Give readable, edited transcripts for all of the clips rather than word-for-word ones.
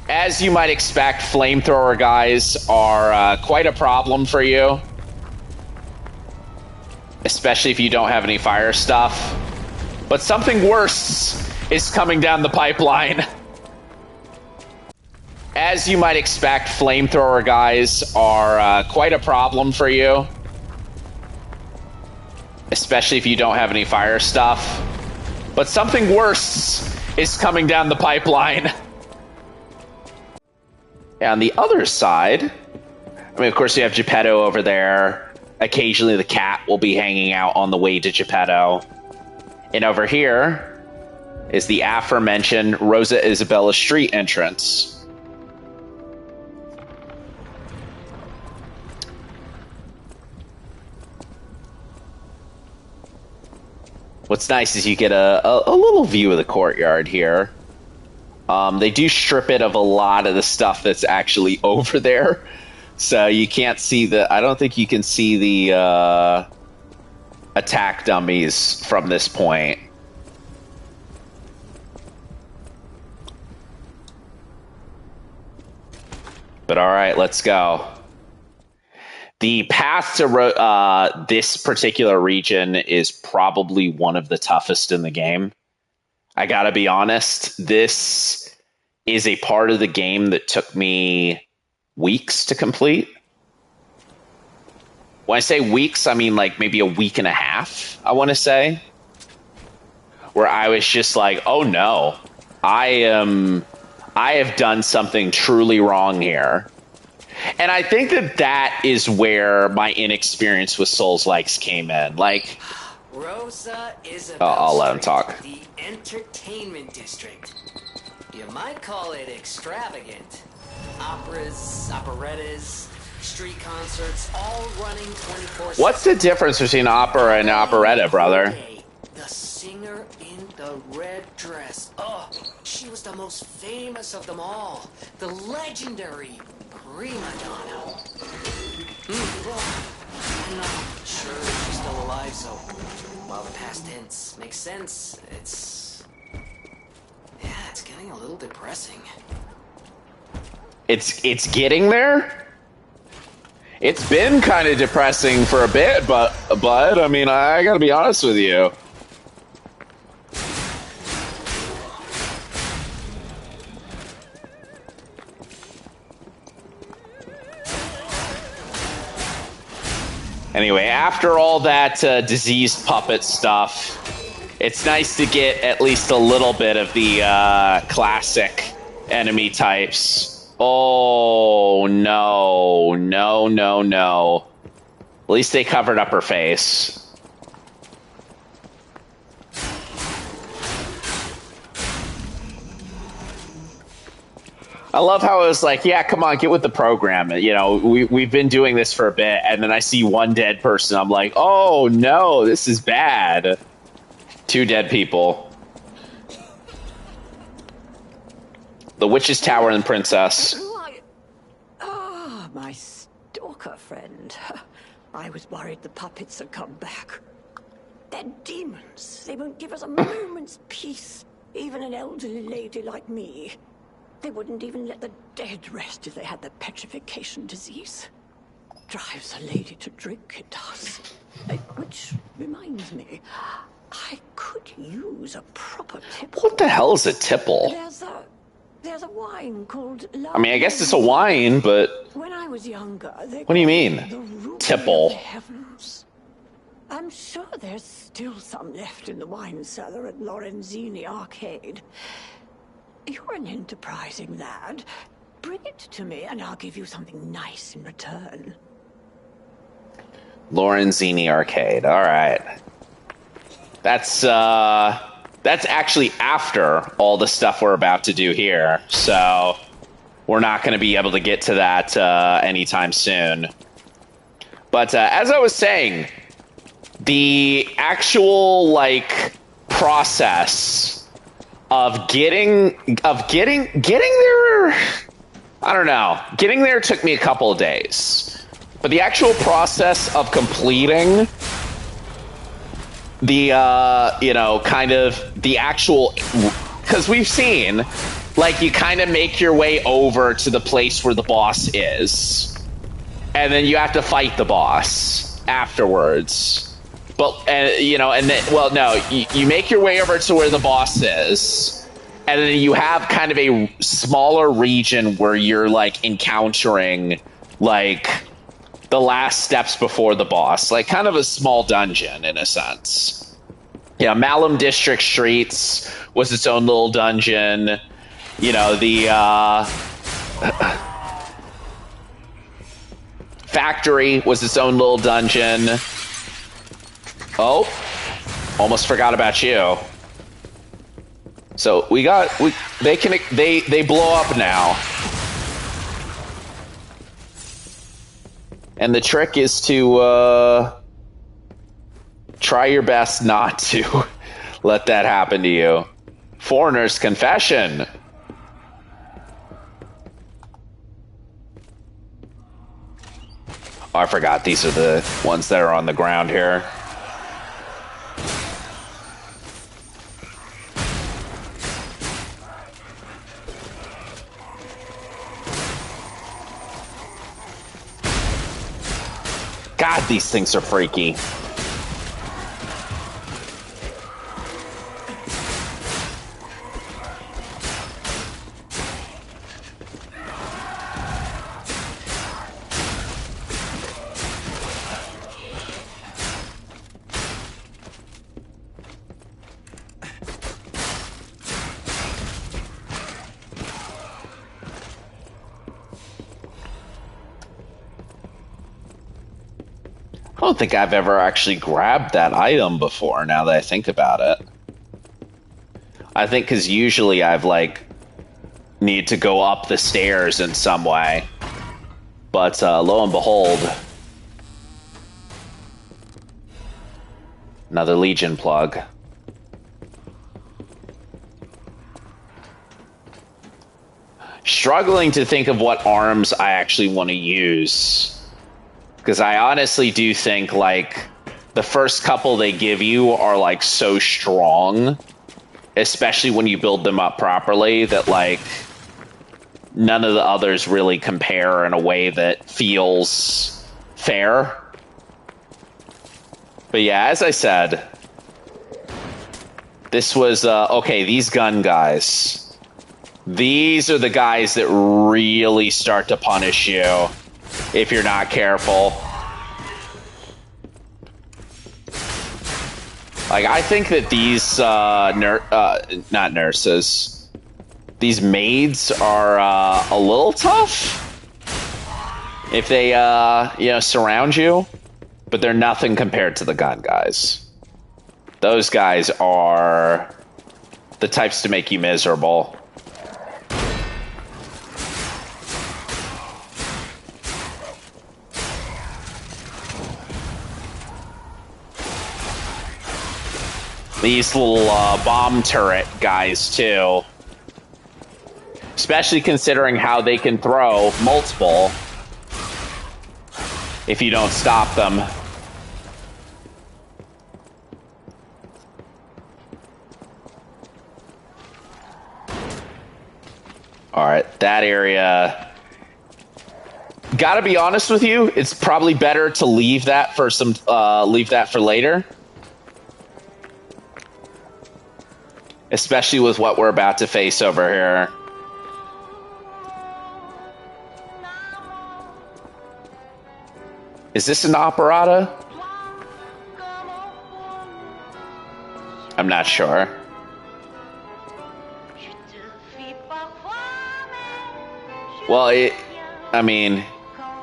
As you might expect, flamethrower guys are quite a problem for you. Especially if you don't have any fire stuff. But something worse is coming down the pipeline. As you might expect, flamethrower guys are quite a problem for you. Especially if you don't have any fire stuff. But something worse is coming down the pipeline. On the other side, I mean, of course, you have Geppetto over there. Occasionally, the cat will be hanging out on the way to Geppetto. And over here is the aforementioned Rosa Isabella street entrance. What's nice is you get a little view of the courtyard here. They do strip it of a lot of the stuff that's actually over there. So you can't see the... I don't think you can see the attack dummies from this point. But alright, let's go. The path to this particular region is probably one of the toughest in the game. I gotta be honest, this is a part of the game that took me weeks to complete. When I say weeks, I mean like maybe a week and a half, I want to say. Where I was just like, oh no, I have done something truly wrong here. And I think that is where my inexperience with Souls-likes came in. Like, Rosa Isabelle I'll let him talk. The entertainment district. You might call it extravagant. Operas, operettas, street concerts, all running 24/7. What's the difference between opera and operetta, brother? The singer in the red dress. Oh, she was the most famous of them all. The legendary prima donna. Well, I'm not sure she's still alive, so while the past tense makes sense, it's getting a little depressing. It's getting there? It's been kind of depressing for a bit, but I mean, I gotta be honest with you. Anyway, after all that diseased puppet stuff, it's nice to get at least a little bit of the classic enemy types. Oh, no. No, no, no. At least they covered up her face. I love how it was like, yeah, come on, get with the program. You know, we've been doing this for a bit, and then I see one dead person. I'm like, oh, no, this is bad. 2 dead people. The Witch's Tower and Princess. My stalker friend. I was worried the puppets had come back. They're demons. They won't give us a moment's peace. Even an elderly lady like me. They wouldn't even let the dead rest if they had the petrification disease. Drives a lady to drink, it does. Which reminds me, I could use a proper tipple. What the hell is a tipple? There's a wine called... I mean, I guess it's a wine, but... When I was younger... What do you mean? Tipple. I'm sure there's still some left in the wine cellar at Lorenzini Arcade. You're an enterprising lad. Bring it to me and I'll give you something nice in return. Lorenzini Arcade, alright. That's actually after all the stuff we're about to do here, so we're not going to be able to get to that anytime soon. But as I was saying, the actual like process of getting there, I don't know, getting there took me a couple of days. But the actual process of completing the, you know, kind of the actual... Because we've seen like, you kind of make your way over to the place where the boss is. And then you have to fight the boss afterwards. But, you know, and then, well, no, you make your way over to where the boss is. And then you have kind of a smaller region where you're, like, encountering, like, the last steps before the boss. Like, kind of a small dungeon, in a sense. Yeah, Malum District Streets was its own little dungeon. You know, the factory was its own little dungeon. Oh, almost forgot about you. So they blow up now. And the trick is to try your best not to let that happen to you. Foreigner's Confession. Oh, I forgot these are the ones that are on the ground here. God, these things are freaky. I don't think I've ever actually grabbed that item before, now that I think about it. I think because usually I've, like, need to go up the stairs in some way. But, lo and behold, another Legion plug. Struggling to think of what arms I actually want to use. Because I honestly do think, like, the first couple they give you are, like, so strong, especially when you build them up properly, that, like, none of the others really compare in a way that feels fair. But yeah, as I said, this was, okay, these gun guys. These are the guys that really start to punish you if you're not careful. Like, I think that these, not nurses, these maids are, a little tough. If they, you know, surround you. But they're nothing compared to the gun guys. Those guys are the types to make you miserable. These little bomb turret guys, too. Especially considering how they can throw multiple if you don't stop them. Alright, that area. Gotta be honest with you, it's probably better to leave that for some leave that for later. Especially with what we're about to face over here. Is this an operetta? I'm not sure. Well, I mean,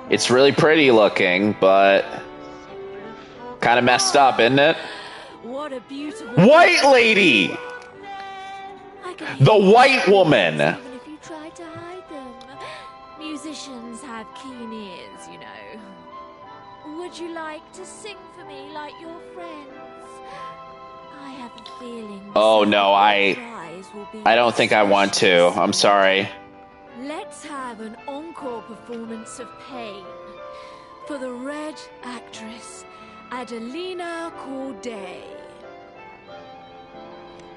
it's really pretty looking, but kind of messed up, isn't it? What a beautiful White lady! The white woman! Even if you try to hide them. Musicians have keen ears, you know. Would you like to sing for me like your friends? I have a feeling. Oh no, I don't think I want to. I'm sorry. Let's have an encore performance of Pain for the Red actress, Adelina Corday.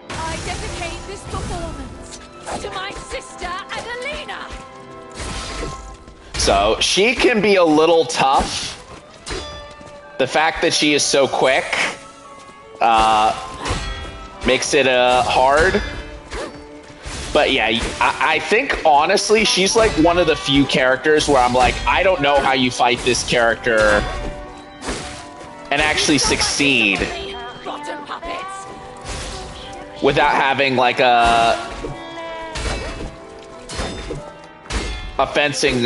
I dedicate this performance to my sister Adelina. So she can be a little tough. The fact that she is so quick makes it hard. But yeah, I think honestly she's like one of the few characters where I'm like, I don't know how you fight this character and actually succeed Rotten puppets. without having like a fencing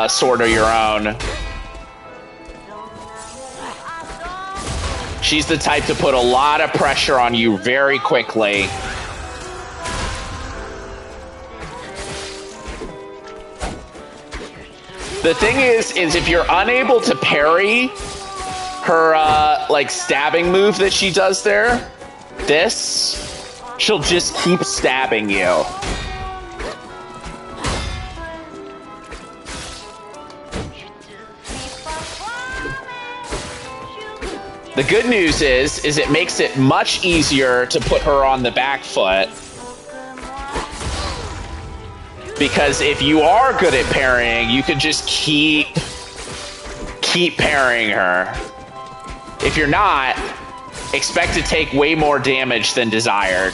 sword of your own. She's the type to put a lot of pressure on you very quickly. The thing is if you're unable to parry her like stabbing move that she does there, she'll just keep stabbing you. The good news is it makes it much easier to put her on the back foot. Because if you are good at parrying, you can just keep parrying her. If you're not, expect to take way more damage than desired.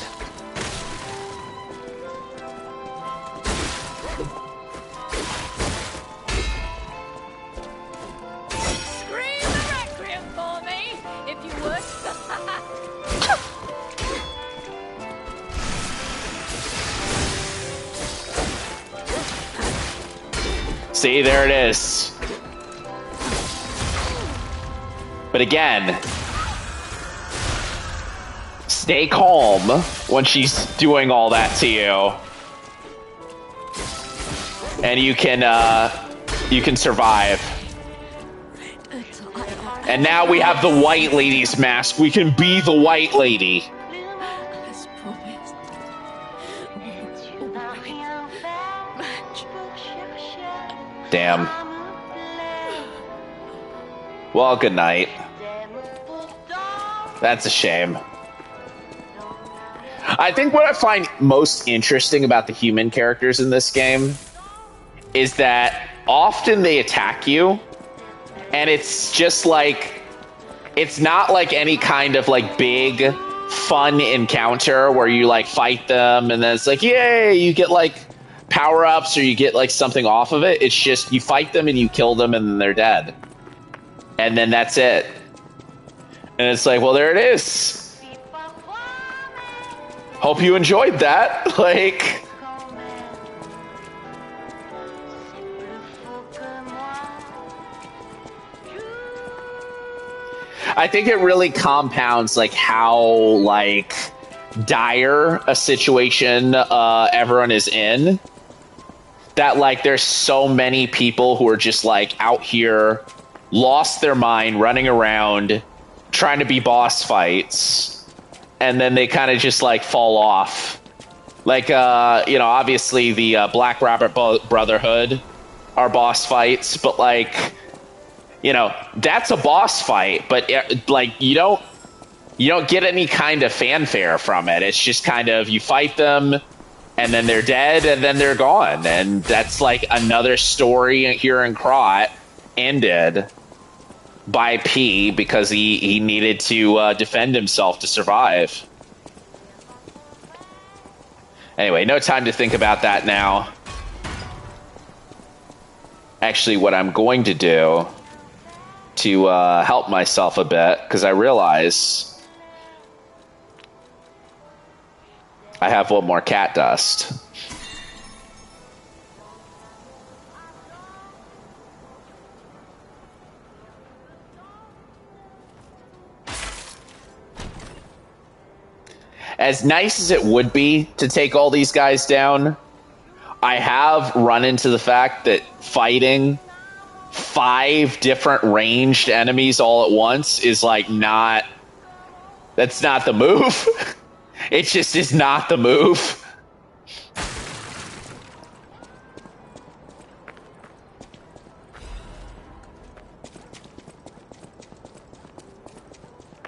Scream the requiem for me, if you would. See, there it is. But again, stay calm when she's doing all that to you. And you can survive. And now we have the White Lady's mask. We can be the White Lady. As promised. Damn. Well, good night. That's a shame. I think what I find most interesting about the human characters in this game is that often they attack you, and it's just like, it's not like any kind of like big fun encounter where you like fight them and then it's like, yay, you get like power-ups or you get like something off of it. It's just you fight them and you kill them and then they're dead. And then that's it. And it's like, well, there it is. Hope you enjoyed that. Like, I think it really compounds like how like dire a situation everyone is in. That like there's so many people who are just like out here, lost their mind, running around, trying to be boss fights. And then they kind of just like fall off. Like, you know, obviously the Black Rabbit Brotherhood are boss fights, but like, you know, that's a boss fight, but like you don't get any kind of fanfare from it. It's just kind of you fight them and then they're dead and then they're gone. And that's like another story here in Krot ended by P because he needed to defend himself to survive. Anyway, no time to think about that now. Actually, what I'm going to do to help myself a bit, because I realize I have one more cat dust. As nice as it would be to take all these guys down, I have run into the fact that fighting 5 different ranged enemies all at once is like not... That's not the move. It just is not the move.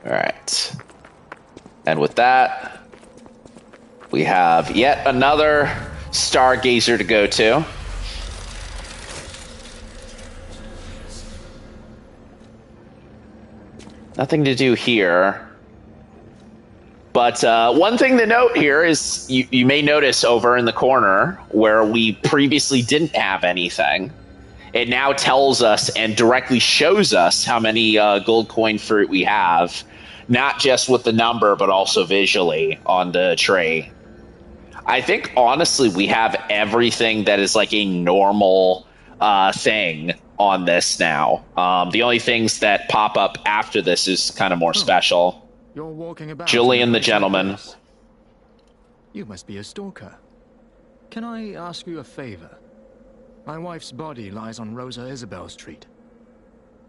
All right. And with that, we have yet another stargazer to go to. Nothing to do here. But one thing to note here is you may notice over in the corner where we previously didn't have anything. It now tells us and directly shows us how many gold coin fruit we have. Not just with the number, but also visually on the tray. I think, honestly, we have everything that is like a normal thing on this now. The only things that pop up after this is kind of more special. You're walking about. Julian the gentleman. You must be a stalker. Can I ask you a favor? My wife's body lies on Rosa Isabelle Street.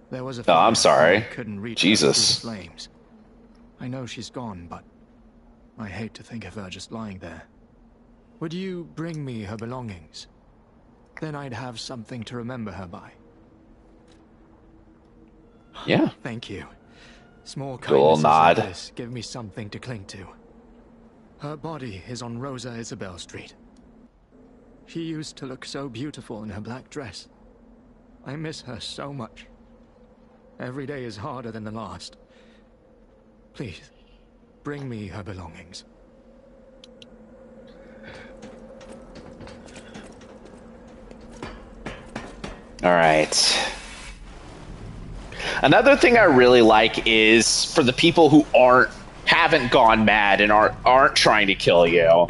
There was a Oh, I'm sorry. I couldn't reach Jesus. her through the flames. I know she's gone, but I hate to think of her just lying there. Would you bring me her belongings? Then I'd have something to remember her by. Yeah. Thank you. Small Cool kindnesses nod. like this give me something to cling to. Her body is on Rosa Isabelle Street. She used to look so beautiful in her black dress. I miss her so much. Every day is harder than the last. Please, bring me her belongings. All right. Another thing I really like is for the people who haven't gone mad and aren't trying to kill you,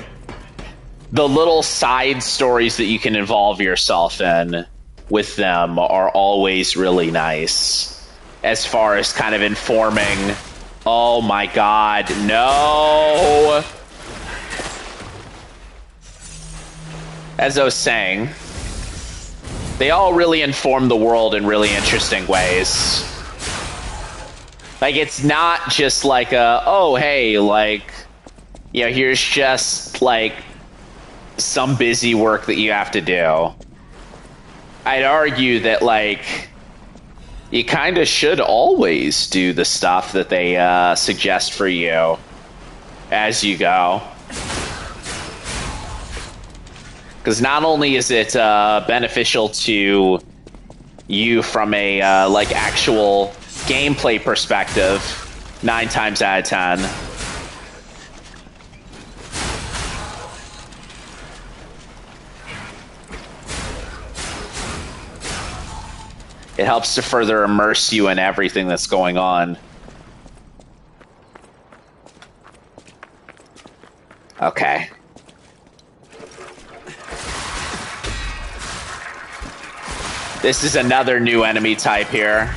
the little side stories that you can involve yourself in with them are always really nice. As far as kind of informing, oh my god, no! As I was saying, they all really inform the world in really interesting ways. Like, it's not just like oh, hey, like, you know, here's just, like, some busy work that you have to do. I'd argue that, like, you kind of should always do the stuff that they suggest for you as you go. Because not only is it beneficial to you from a like actual gameplay perspective, 9 times out of 10. It helps to further immerse you in everything that's going on. Okay. This is another new enemy type here.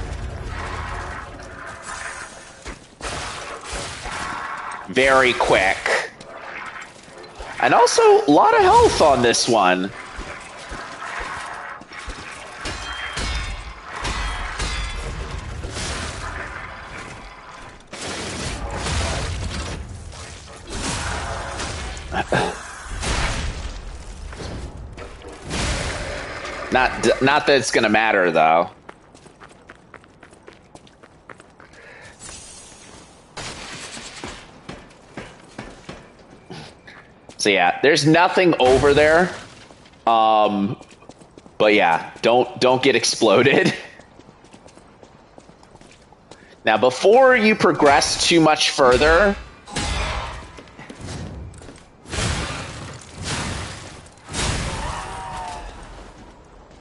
Very quick. And also, a lot of health on this one. Not that it's gonna matter, though. So yeah, there's nothing over there. But yeah, don't get exploded. Now, before you progress too much further,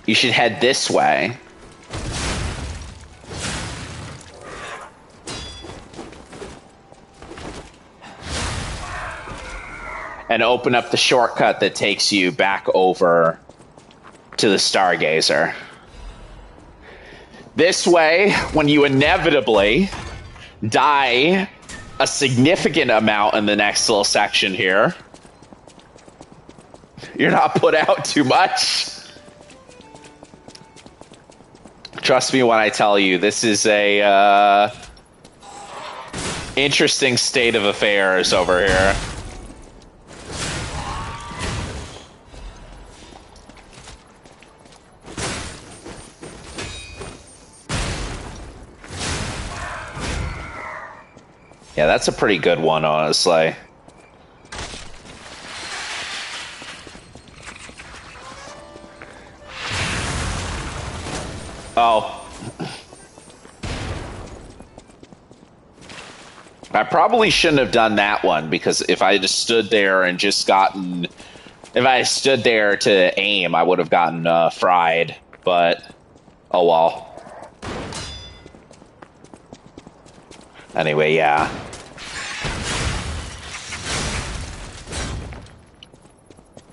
you should head this way. And open up the shortcut that takes you back over to the Stargazer. This way, when you inevitably die a significant amount in the next little section here, you're not put out too much. Trust me when I tell you, this is a interesting state of affairs over here. Yeah, that's a pretty good one, honestly. Oh. I probably shouldn't have done that one, because if I just stood there and just gotten... If I stood there to aim, I would have gotten fried. But, oh well. Anyway, yeah.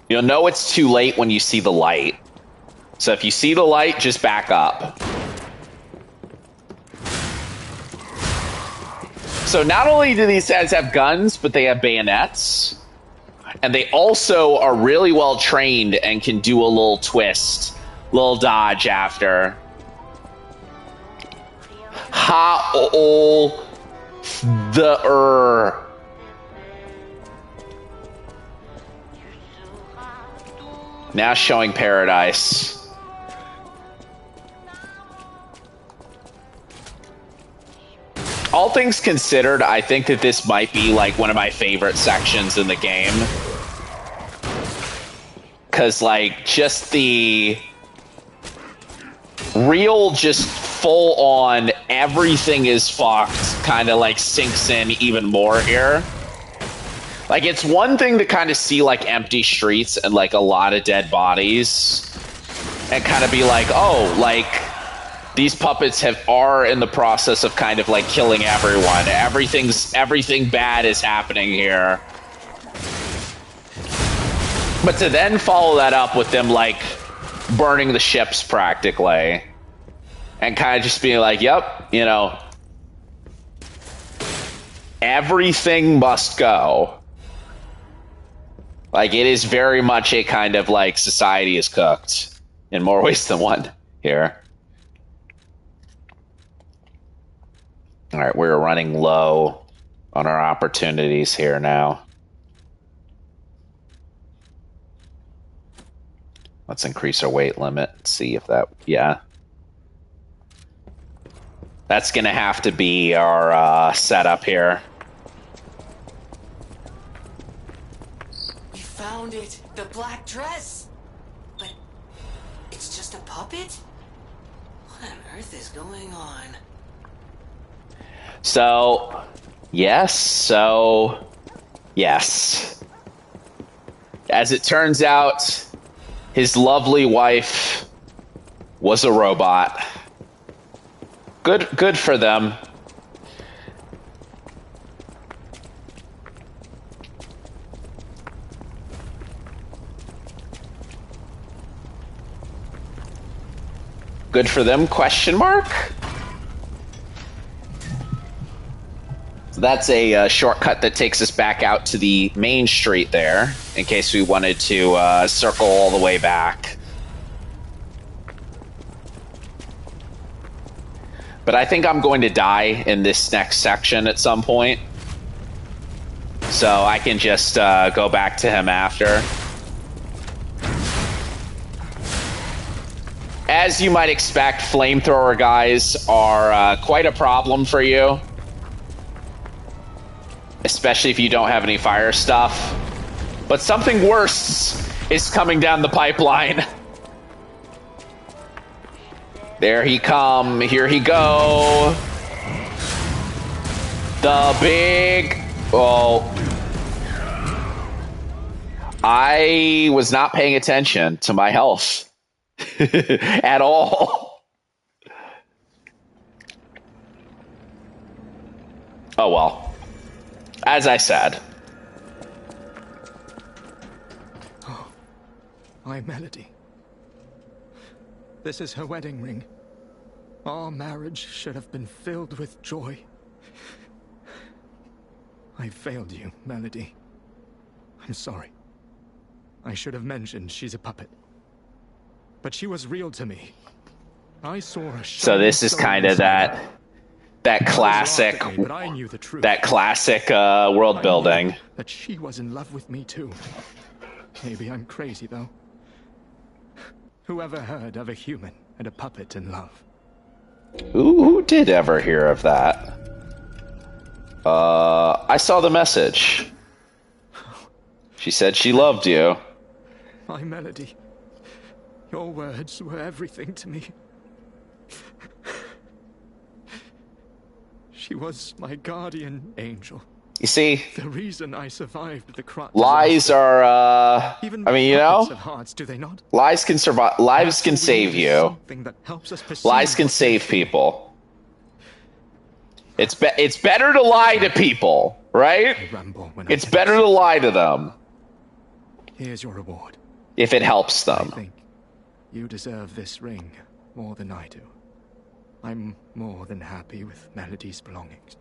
You'll know it's too late when you see the light. So if you see the light, just back up. So not only do these guys have guns, but they have bayonets. And they also are really well trained and can do a little twist, little dodge after. Now showing paradise. All things considered, I think that this might be like one of my favorite sections in the game. Because like just the real, just full on everything is fucked kind of like sinks in even more here. Like, it's one thing to kind of see like empty streets and like a lot of dead bodies and kind of be like, oh, like these puppets are in the process of kind of like killing everyone. Everything bad is happening here. But to then follow that up with them like burning the ships practically and kind of just being like, yep, you know, everything must go. Like, it is very much a kind of like society is cooked in more ways than one here. All right, we're running low on our opportunities here now. Let's increase our weight limit. See if that, yeah. That's gonna have to be our setup here. We found it! The black dress! But it's just a puppet? What on earth is going on? So, yes. As it turns out, his lovely wife was a robot. Good for them. Good for them, question mark? So that's a shortcut that takes us back out to the main street there, in case we wanted to circle all the way back. But I think I'm going to die in this next section at some point. So I can just go back to him after. As you might expect, flamethrower guys are quite a problem for you. Especially if you don't have any fire stuff. But something worse is coming down the pipeline. There he come. Here he go. The big... Oh. I was not paying attention to my health. At all. Oh well. As I said. Oh, my Melody. This is her wedding ring. Our marriage should have been filled with joy. I failed you, Melody. I'm sorry. I should have mentioned she's a puppet. But she was real to me. I saw her. So this is kind of that classic world building. That she was in love with me too. Maybe I'm crazy though. Whoever heard of a human and a puppet in love? Who did ever hear of that? I saw the message. She said she loved you. My Melody. Your words were everything to me. She was my guardian angel. You see, The reason I survived the Krat lies disaster. are, Even I mean, you puppets know, have hearts, do they not? lies can survive, lives Perhaps can all we save need is you. something that helps us perceive Lies can what save they feel. people. It's better to lie to people, right? I ramble when It's I get better to upset. lie to them Here's your reward. if it helps I them. think you deserve this ring more than I do. I'm more than happy with Melody's belongings.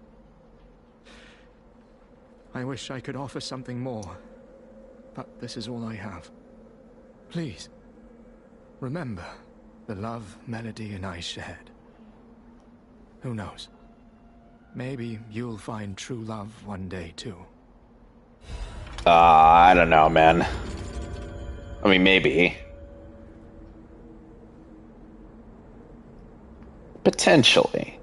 I wish I could offer something more, but this is all I have. Please, remember the love Melody and I shared. Who knows? Maybe you'll find true love one day, too. I don't know, man. I mean, maybe. Potentially.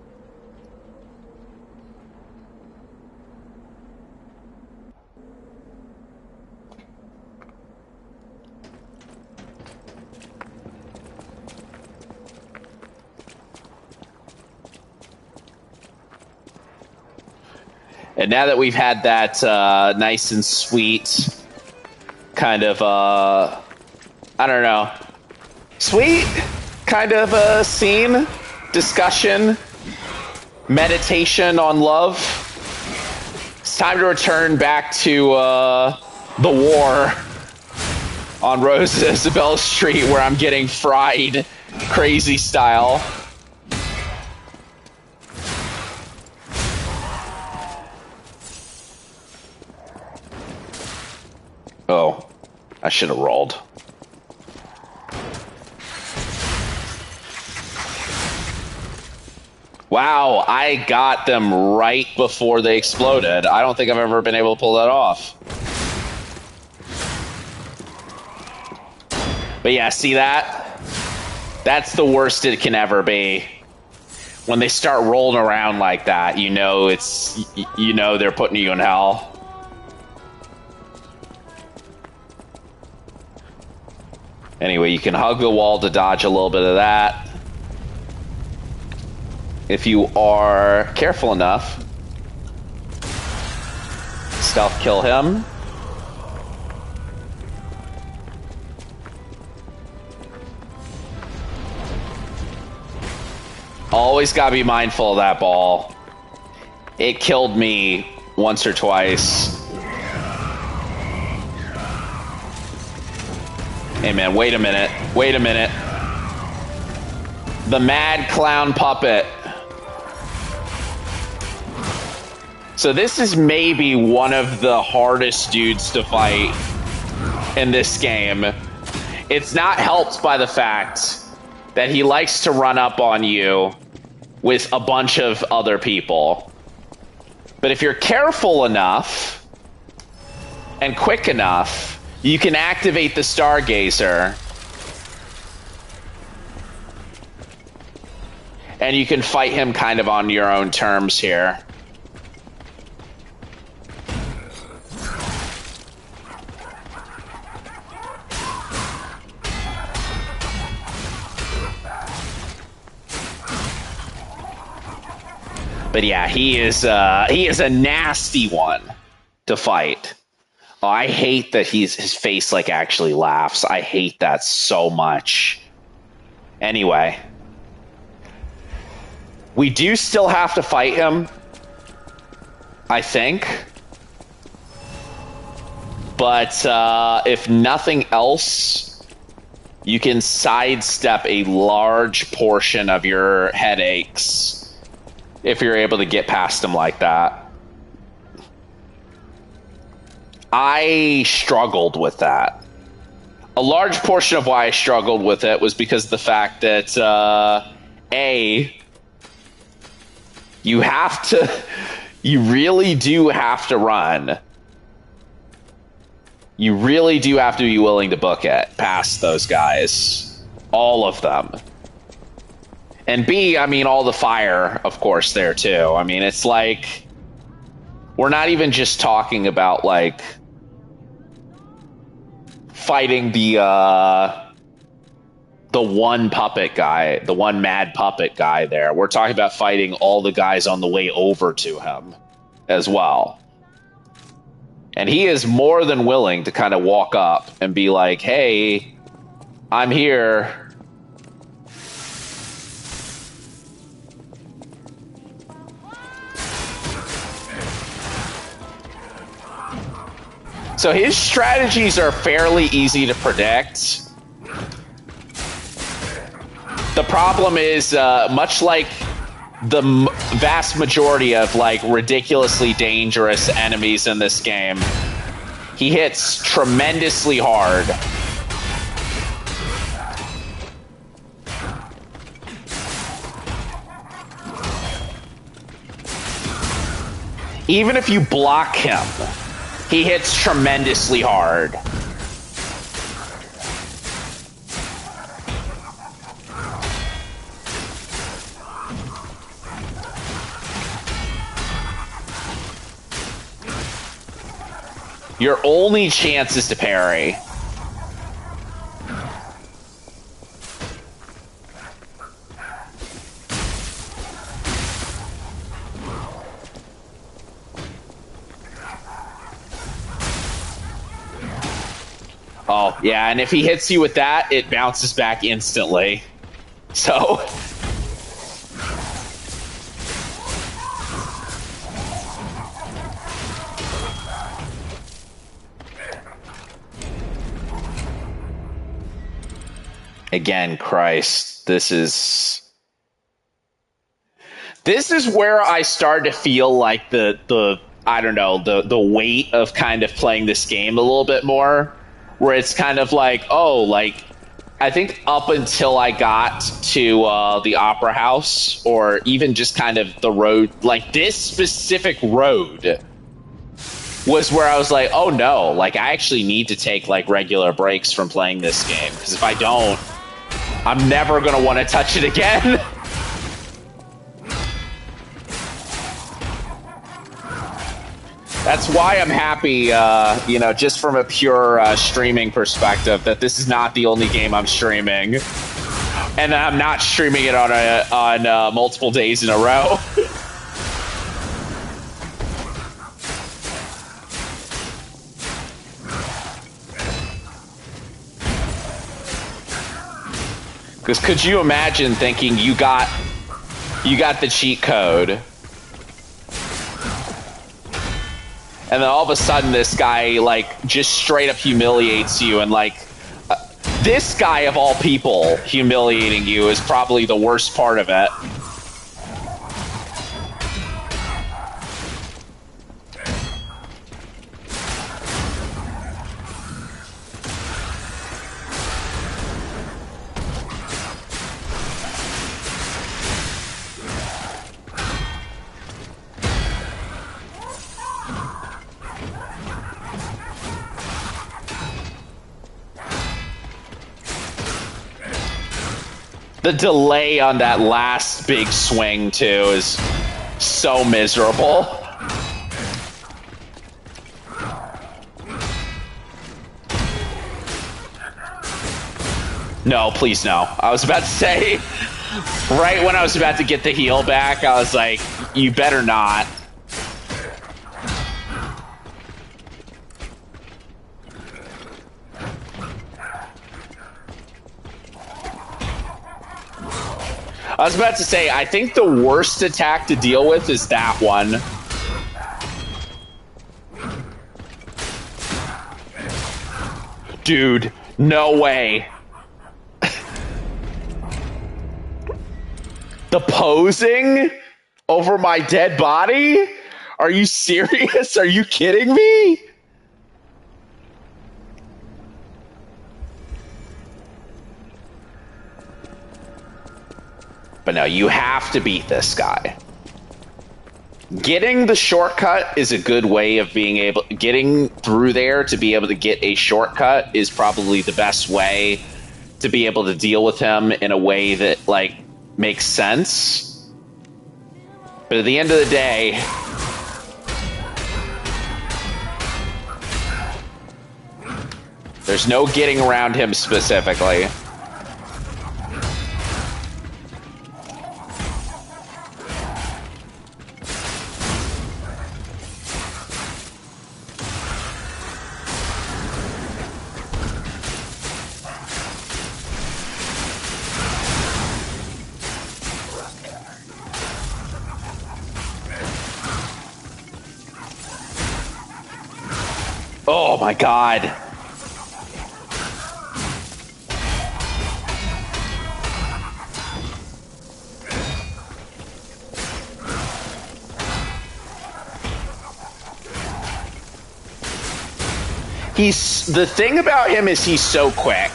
And now that we've had that nice and sweet kind of, I don't know, sweet kind of scene, discussion, meditation on love, it's time to return back to the war on Rosa Isabelle Street, where I'm getting fried crazy style. Oh, I should have rolled. Wow, I got them right before they exploded. I don't think I've ever been able to pull that off. But yeah, see that? That's the worst it can ever be. When they start rolling around like that, you know they're putting you in hell. Anyway, you can hug the wall to dodge a little bit of that. If you are careful enough, stealth kill him. Always gotta be mindful of that ball. It killed me once or twice. Hey man, wait a minute. Wait a minute. The mad clown puppet. So this is maybe one of the hardest dudes to fight in this game. It's not helped by the fact that he likes to run up on you with a bunch of other people. But if you're careful enough and quick enough, you can activate the Stargazer and you can fight him kind of on your own terms here. But yeah, he is a nasty one to fight. Oh, I hate that his face like actually laughs. I hate that so much. Anyway, we do still have to fight him, I think. But if nothing else, you can sidestep a large portion of your headaches if you're able to get past him like that. I struggled with that. A large portion of why I struggled with it was because of the fact that, you really do have to run. You really do have to be willing to book it past those guys. All of them. And B, I mean, all the fire, of course, there too. I mean, it's like, we're not even just talking about, like, fighting the the one puppet guy, the one mad puppet guy there. We're talking about fighting all the guys on the way over to him as well. And he is more than willing to kind of walk up and be like, hey, I'm here. So his strategies are fairly easy to predict. The problem is, much like the vast majority of like ridiculously dangerous enemies in this game, he hits tremendously hard. Even if you block him, he hits tremendously hard. Your only chance is to parry. Oh, yeah, and if he hits you with that, it bounces back instantly. So... Again, Christ, this is where I start to feel like the I don't know, the weight of kind of playing this game a little bit more, where it's kind of like, oh, like, I think up until I got to the Opera House, or even just kind of the road, like this specific road, was where I was like, oh no, like I actually need to take like regular breaks from playing this game, because if I don't, I'm never going to want to touch it again. That's why I'm happy, you know, just from a pure streaming perspective, that this is not the only game I'm streaming. And I'm not streaming it on multiple days in a row. Because could you imagine thinking you got the cheat code, and then all of a sudden this guy like just straight up humiliates you, and like this guy of all people humiliating you is probably the worst part of it. The delay on that last big swing, too, is so miserable. No, please no. I was about to say, right when I was about to get the heal back, I was like, you better not. I was about to say, I think the worst attack to deal with is that one. Dude, no way. The posing over my dead body? Are you serious? Are you kidding me? But no, you have to beat this guy. Getting the shortcut is a good way of being able... Getting through there to be able to get a shortcut is probably the best way to be able to deal with him in a way that, like, makes sense. But at the end of the day... there's no getting around him specifically. Oh my god. The thing about him is he's so quick.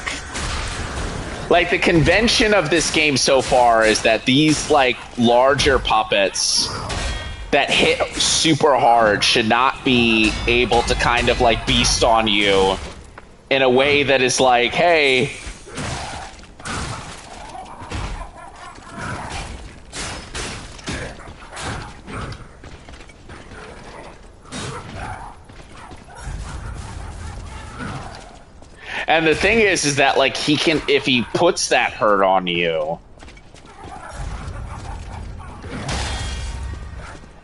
Like, the convention of this game so far is that these, like, larger puppets that hit super hard should not be able to kind of, like, beast on you in a way that is like, hey... And the thing is that, like, he can, if he puts that hurt on you,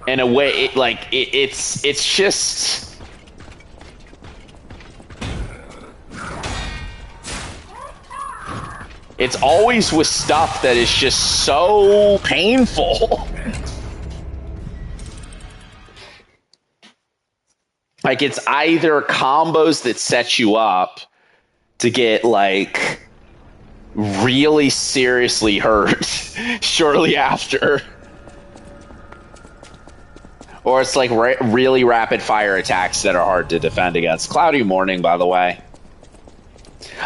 in a way, it's just... It's always with stuff that is just so painful. Like, it's either combos that set you up to get, like, really seriously hurt shortly after. Or it's, like, really rapid-fire attacks that are hard to defend against. Cloudy morning, by the way.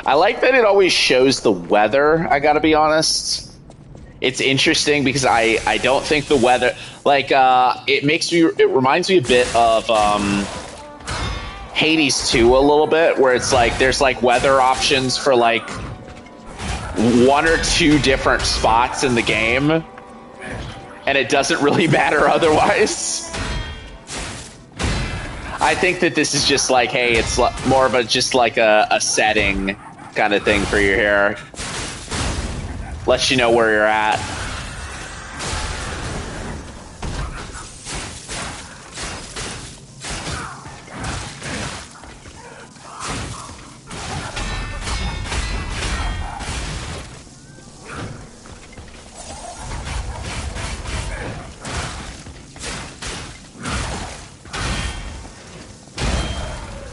I like that it always shows the weather, I gotta be honest. It's interesting because I don't think the weather... Like, it reminds me a bit of, Hades 2 a little bit, where it's like there's like weather options for like 1 or 2 different spots in the game, and it doesn't really matter otherwise. I think that this is just like, hey, it's more of just like a setting kind of thing for your hair. Lets you know where you're at.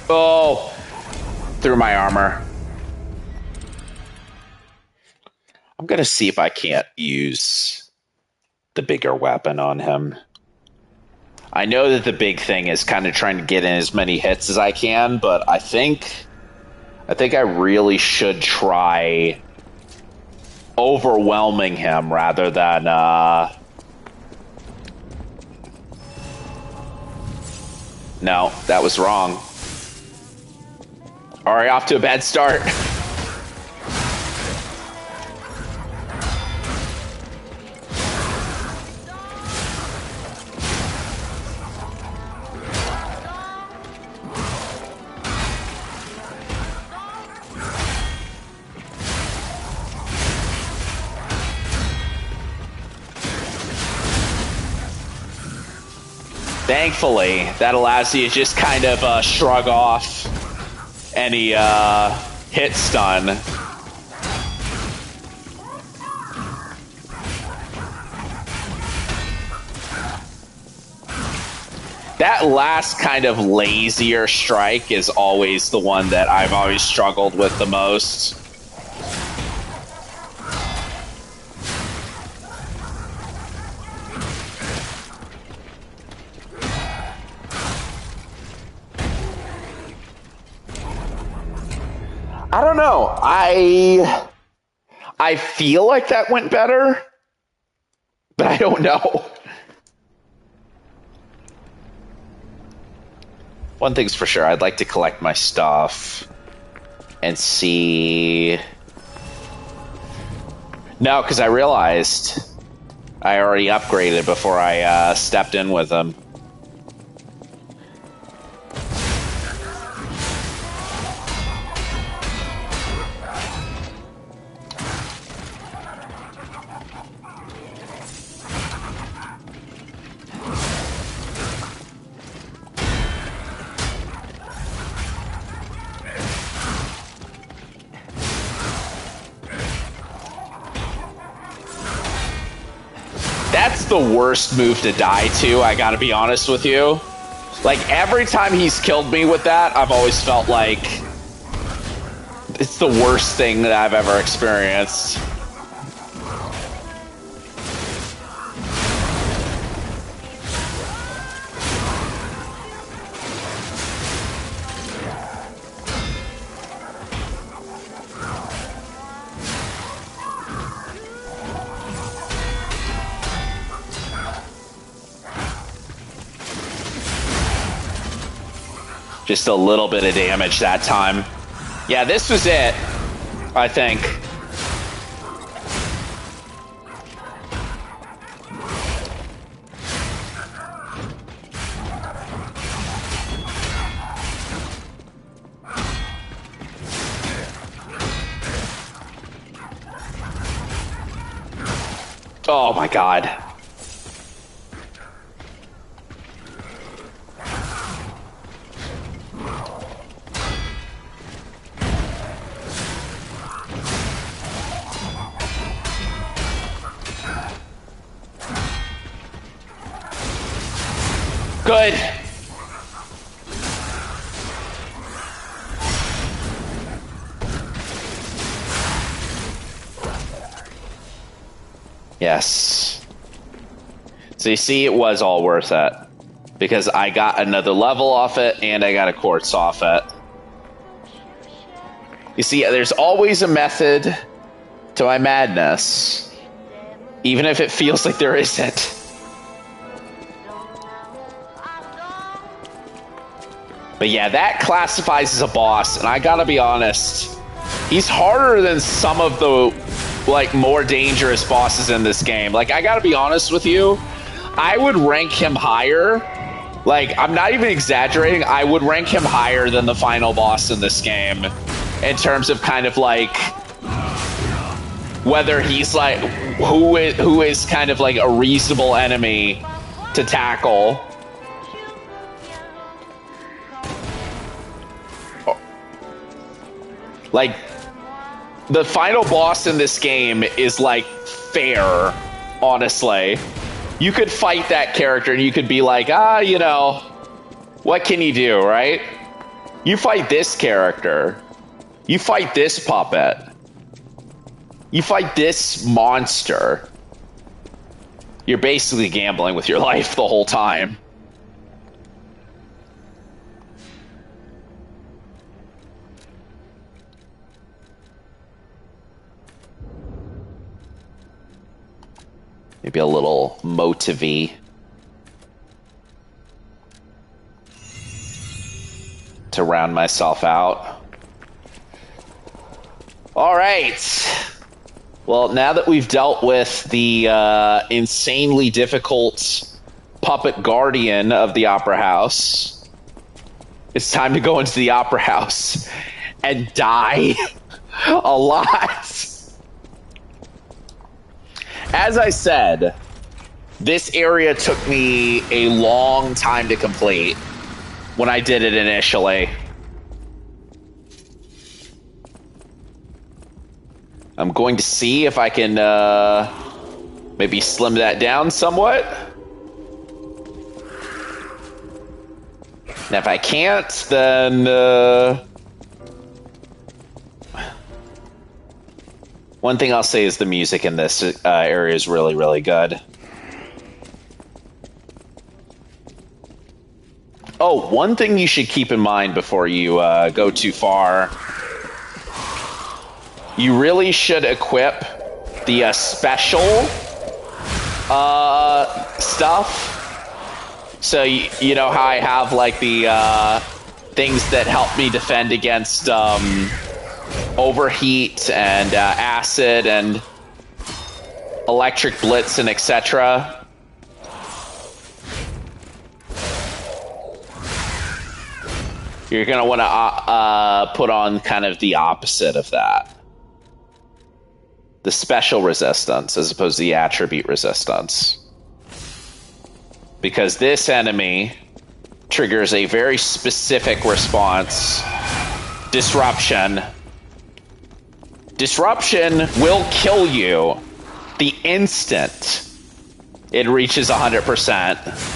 Oh, through my armor. I'm gonna see if I can't use the bigger weapon on him. I know that the big thing is kind of trying to get in as many hits as I can, but I think I really should try overwhelming him rather than No, that was wrong. Alright, off to a bad start. Thankfully, that allows you to just kind of shrug off any hit stun. That last kind of lazier strike is always the one that I've always struggled with the most. I don't know. I feel like that went better, but I don't know. One thing's for sure, I'd like to collect my stuff and see... No, because I realized I already upgraded before I stepped in with them. That's the worst move to die to, I gotta be honest with you. Like, every time he's killed me with that, I've always felt like it's the worst thing that I've ever experienced. Just a little bit of damage that time. Yeah, this was it, I think. Oh my god. Good. Yes. So you see, it was all worth it. Because I got another level off it, and I got a quartz off it. You see, there's always a method to my madness. Even if it feels like there isn't. But yeah, that classifies as a boss, and I gotta be honest, he's harder than some of the, like, more dangerous bosses in this game. Like, I gotta be honest with you, I would rank him higher. Like, I'm not even exaggerating, I would rank him higher than the final boss in this game. In terms of kind of, like, whether he's, like, who is kind of, like, a reasonable enemy to tackle. Like, the final boss in this game is, like, fair, honestly. You could fight that character and you could be like, you know, what can you do, right? You fight this character. You fight this puppet. You fight this monster. You're basically gambling with your life the whole time. Maybe a little motive-y. To round myself out. All right. Well, now that we've dealt with the insanely difficult puppet guardian of the Opera House, it's time to go into the Opera House and die a lot. As I said, this area took me a long time to complete when I did it initially. I'm going to see if I can maybe slim that down somewhat. And if I can't, then one thing I'll say is the music in this area is really, really good. Oh, one thing you should keep in mind before you go too far. You really should equip the special stuff. So, you know how I have, like, the things that help me defend against overheat and acid and electric blitz and etc. You're going to want to put on kind of the opposite of that. The special resistance as opposed to the attribute resistance. Because this enemy triggers a very specific response. Disruption. Disruption will kill you the instant it reaches 100%.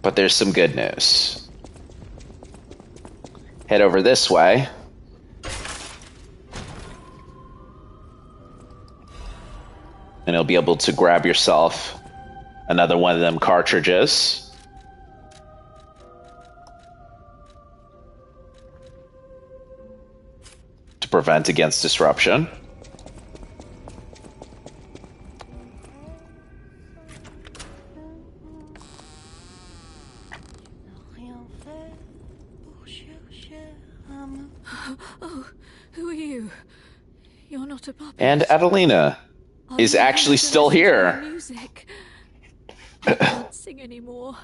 But there's some good news. Head over this way. And you'll be able to grab yourself another one of them cartridges. To prevent against disruption. Oh, who are you? You're not a puppet. And Adelina is actually still here. Music. I can't sing anymore.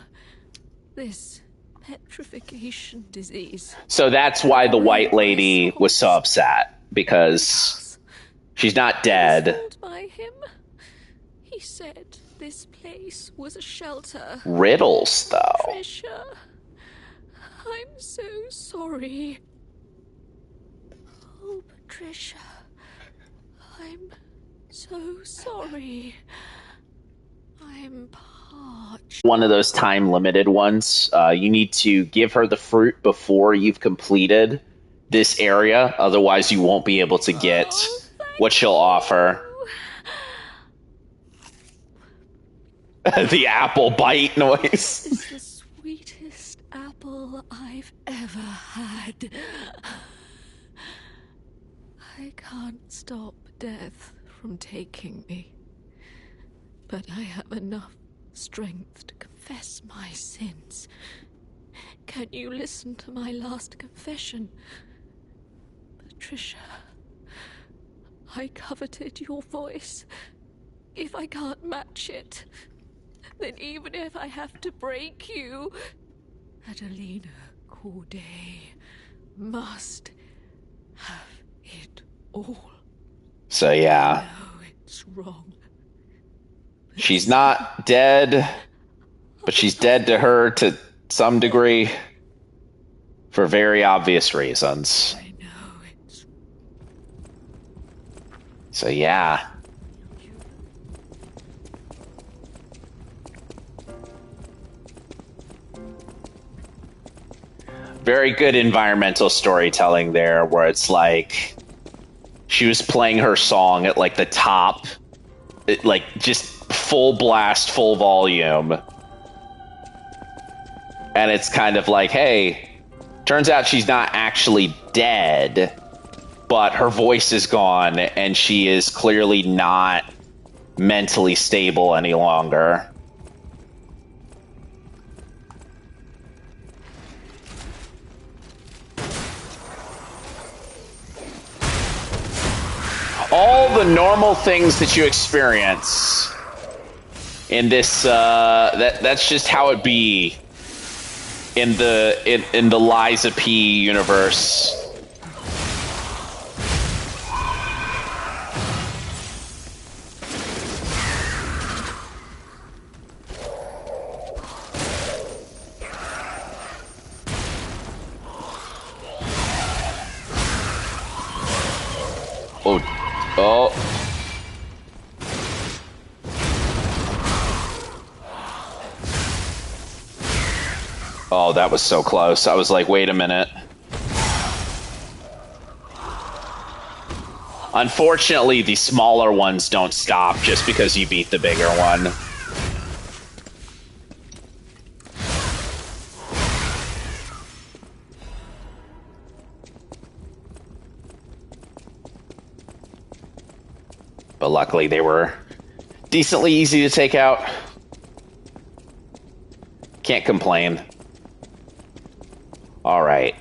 This petrification disease. So that's why the white lady was so upset, because she's not dead. I was told by him. He said this place was a shelter. Riddles, though. Patricia, I'm so sorry. Oh, Patricia, I'm so sorry. I'm parched. One of those time-limited ones. You need to give her the fruit before you've completed this area. Otherwise, you won't be able to get what she'll offer. The apple bite noise. This is the sweetest apple I've ever had. I can't stop death from taking me, but I have enough strength to confess my sins. Can you listen to my last confession? Patricia, I coveted your voice. If I can't match it, then even if I have to break you, Adelina Corday must have it all. So yeah. I know it's wrong. She's not dead, but she's dead to her to some degree for very obvious reasons. I know it's... So yeah. Very good environmental storytelling there, where it's like she was playing her song at like the top, like just full blast, full volume. And it's kind of like, hey, turns out she's not actually dead, but her voice is gone and she is clearly not mentally stable any longer. All the normal things that you experience in this, that's just how it be in the Liza P universe. Oh. Oh, that was so close. I was like, wait a minute. Unfortunately, the smaller ones don't stop just because you beat the bigger one. But luckily, they were decently easy to take out. Can't complain. All right.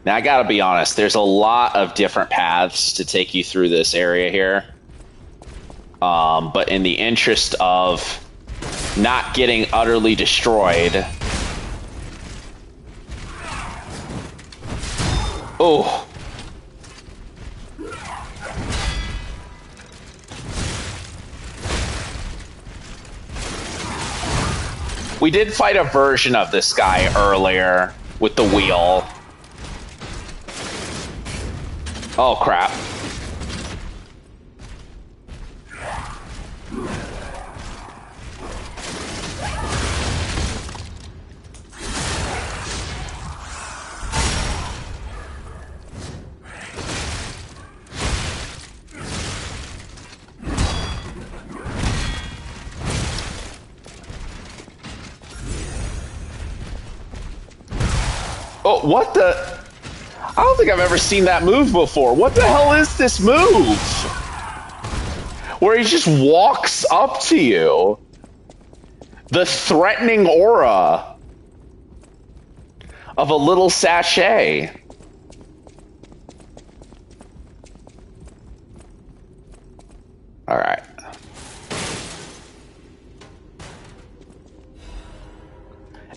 Now, I gotta be honest, there's a lot of different paths to take you through this area here. But in the interest of not getting utterly destroyed... Oh! We did fight a version of this guy earlier with the wheel. Oh, crap. Oh, what the? I don't think I've ever seen that move before. What the hell is this move? Where he just walks up to you. The threatening aura of a little sachet. All right.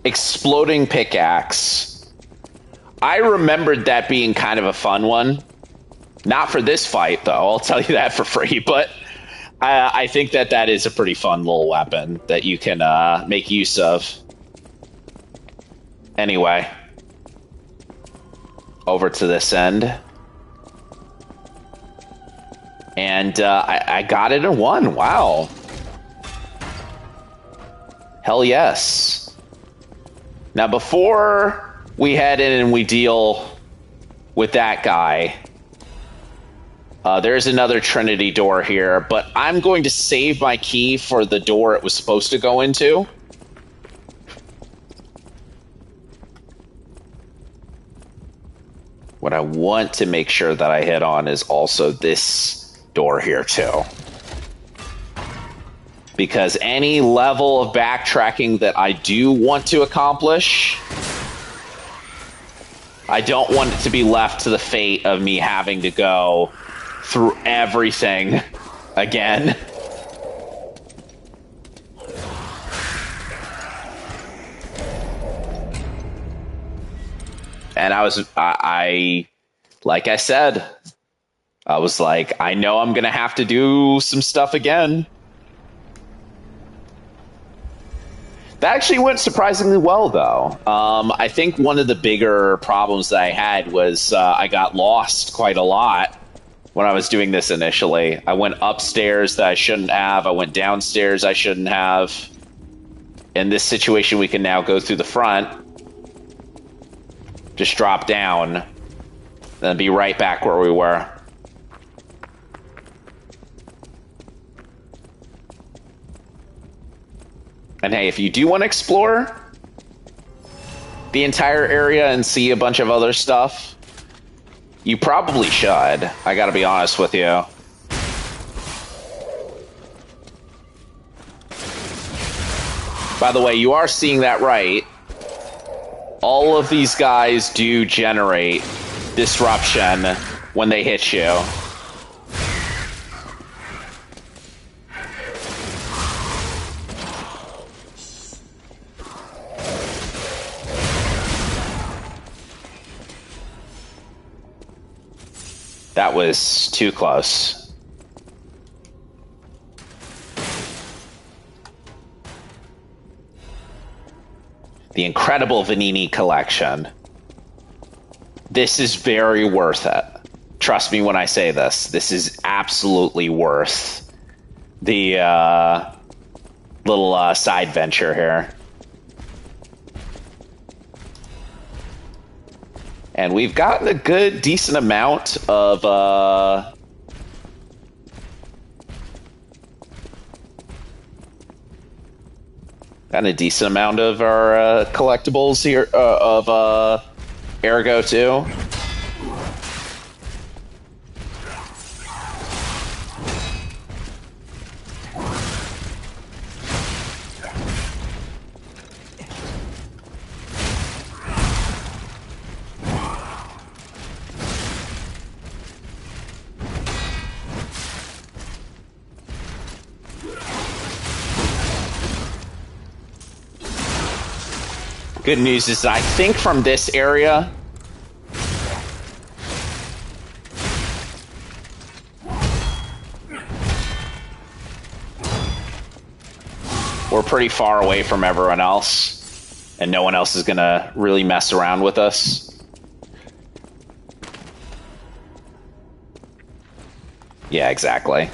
Exploding pickaxe. I remembered that being kind of a fun one. Not for this fight, though. I'll tell you that for free. But I think that that is a pretty fun little weapon that you can make use of. Anyway. Over to this end. And I got it in one. Wow. Hell yes. Now, before we head in and we deal with that guy, there's another Trinity door here, but I'm going to save my key for the door it was supposed to go into. What I want to make sure that I hit on is also this door here, too. Because any level of backtracking that I do want to accomplish, I don't want it to be left to the fate of me having to go through everything again. And I like I said, I was like, I know I'm going to have to do some stuff again. That actually went surprisingly well, though. I think one of the bigger problems that I had was I got lost quite a lot when I was doing this initially. I went upstairs that I shouldn't have. I went downstairs I shouldn't have. In this situation, we can now go through the front. Just drop down. Then be right back where we were. And hey, if you do want to explore the entire area and see a bunch of other stuff, you probably should. I gotta be honest with you. By the way, you are seeing that right. All of these guys do generate disruption when they hit you. That was too close. The incredible Vanini collection. This is very worth it. Trust me when I say this. This is absolutely worth the little side venture here. And we've gotten a good, decent amount of got a decent amount of our collectibles here of Ergo too. Good news is I think from this area, We're pretty far away from everyone else, and no one else is gonna really mess around with us. Yeah, exactly.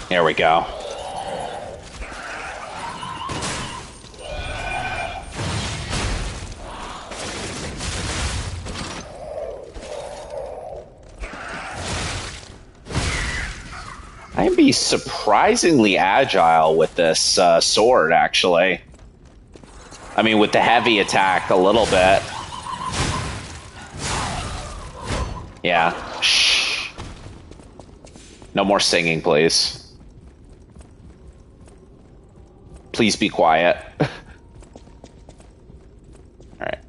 There we go. I can be surprisingly agile with this sword, actually. I mean, with the heavy attack, a little bit. Yeah. Shh. No more singing, please. Please be quiet. Alright.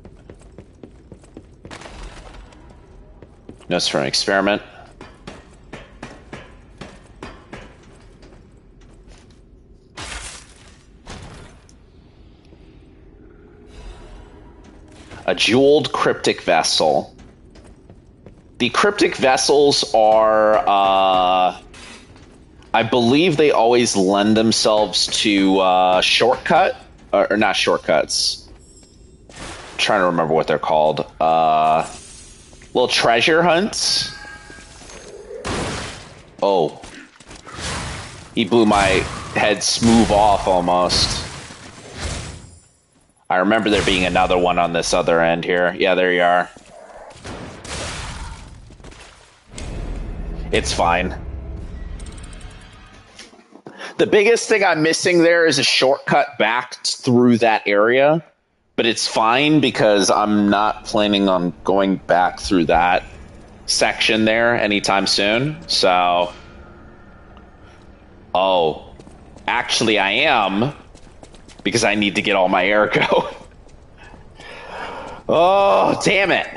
Notes from an experiment. A jeweled cryptic vessel. The cryptic vessels are, I believe they always lend themselves to shortcut, or not shortcuts. I'm trying to remember what they're called. Little treasure hunts. Oh. He blew my head smooth off almost. I remember there being another one on this other end here. Yeah, there you are. It's fine. The biggest thing I'm missing there is a shortcut back through that area. But it's fine because I'm not planning on going back through that section there anytime soon. So... Oh. Actually, I am... because I need to get all my ergo. Oh, damn it.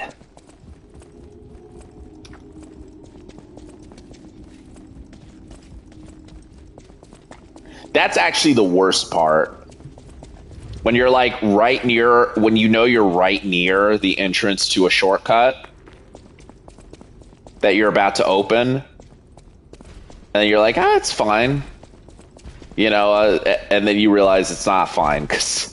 That's actually the worst part. When you're like right near, when you know you're right near the entrance to a shortcut that you're about to open, and you're like, ah, it's fine. You know, and then you realize it's not fine because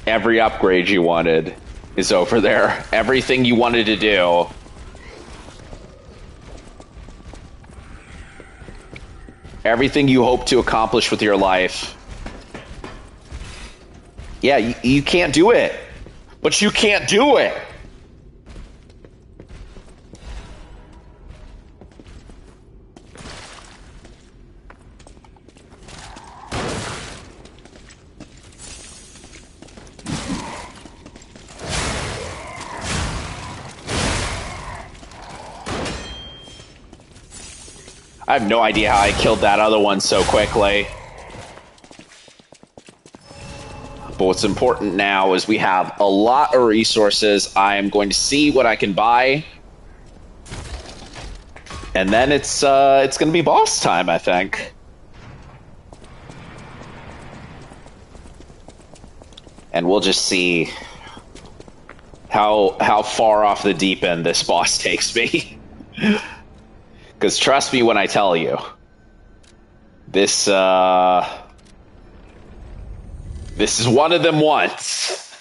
every upgrade you wanted is over there. Everything you wanted to do. Everything you hope to accomplish with your life. Yeah, you can't do it. But you can't do it. I have no idea how I killed that other one so quickly. But what's important now is we have a lot of resources. I am going to see what I can buy. And then it's going to be boss time, I think. And we'll just see how far off the deep end this boss takes me. Because trust me when I tell you, this is one of them once.